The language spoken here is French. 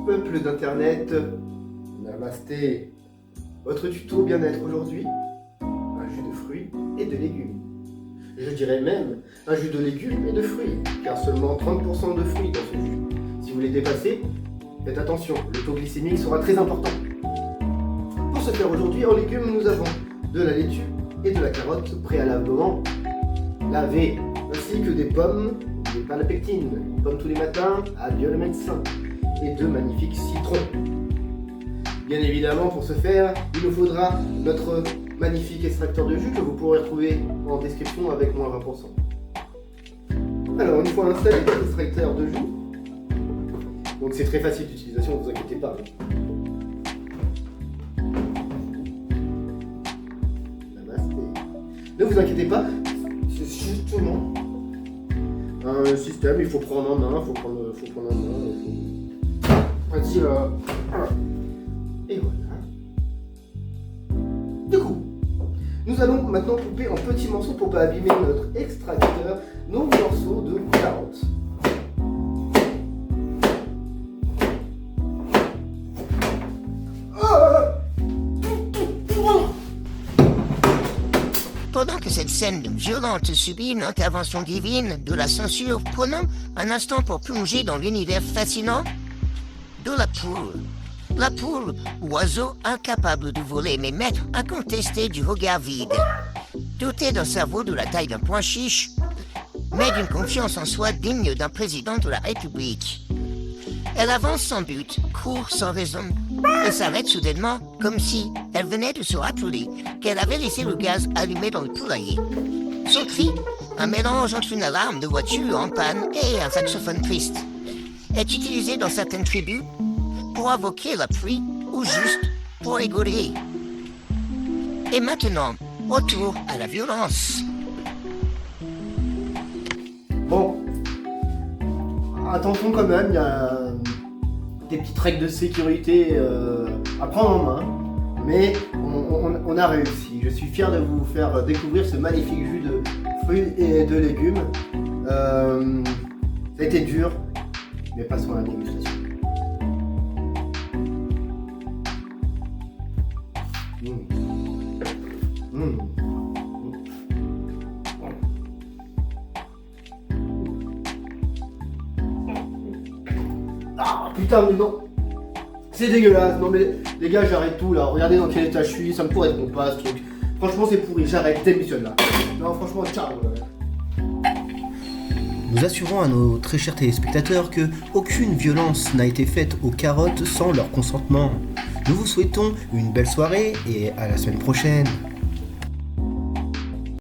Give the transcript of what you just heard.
Peuple d'internet, namasté. Votre tuto bien-être aujourd'hui, un jus de fruits et de légumes. Je dirais même un jus de légumes et de fruits, car seulement 30% de fruits dans ce jus. Si vous les dépassez, faites attention, le taux glycémique sera très important. Pour ce faire aujourd'hui, en légumes, nous avons de la laitue et de la carotte préalablement lavées, ainsi que des pommes, des palapectines, pommes tous les matins, adieu le médecin, et deux magnifiques citrons. Bien évidemment, pour ce faire, il nous faudra notre magnifique extracteur de jus que vous pourrez retrouver en description avec moins 20%. Alors, une fois installé l'extracteur de jus, donc c'est très facile d'utilisation, ne vous inquiétez pas. Ne vous inquiétez pas, c'est justement un système, il faut prendre en main, Ainsi, et voilà. Du coup, nous allons maintenant couper en petits morceaux pour ne pas abîmer notre extracteur, nos morceaux de carottes. Pendant que cette scène violente subit une intervention divine de la censure, prenons un instant pour plonger dans l'univers fascinant de la poule. La poule, oiseau incapable de voler mais maître incontesté du regard vide. Doté d'un cerveau de la taille d'un pois chiche, mais d'une confiance en soi digne d'un président de la République. Elle avance sans but, court sans raison, et s'arrête soudainement, comme si elle venait de se rappeler qu'elle avait laissé le gaz allumé dans le poulailler. Son cri, un mélange entre une alarme de voiture en panne et un saxophone triste, est utilisé dans certaines tribus pour invoquer la pluie ou juste pour rigoler. Et maintenant, retour à la violence. Bon, attention quand même, il y a des petites règles de sécurité à prendre en main, mais on a réussi. Je suis fier de vous faire découvrir ce magnifique jus de fruits et de légumes. Ça a été dur, mais passons à la dégustation. Ah putain mais non, c'est dégueulasse. Non mais les gars, j'arrête tout là. Regardez dans quel état je suis, ça me pourrait être mon passe truc. Franchement c'est pourri, j'arrête, démissionne là. Non franchement ciao. Nous assurons à nos très chers téléspectateurs que aucune violence n'a été faite aux carottes sans leur consentement. Nous vous souhaitons une belle soirée et à la semaine prochaine.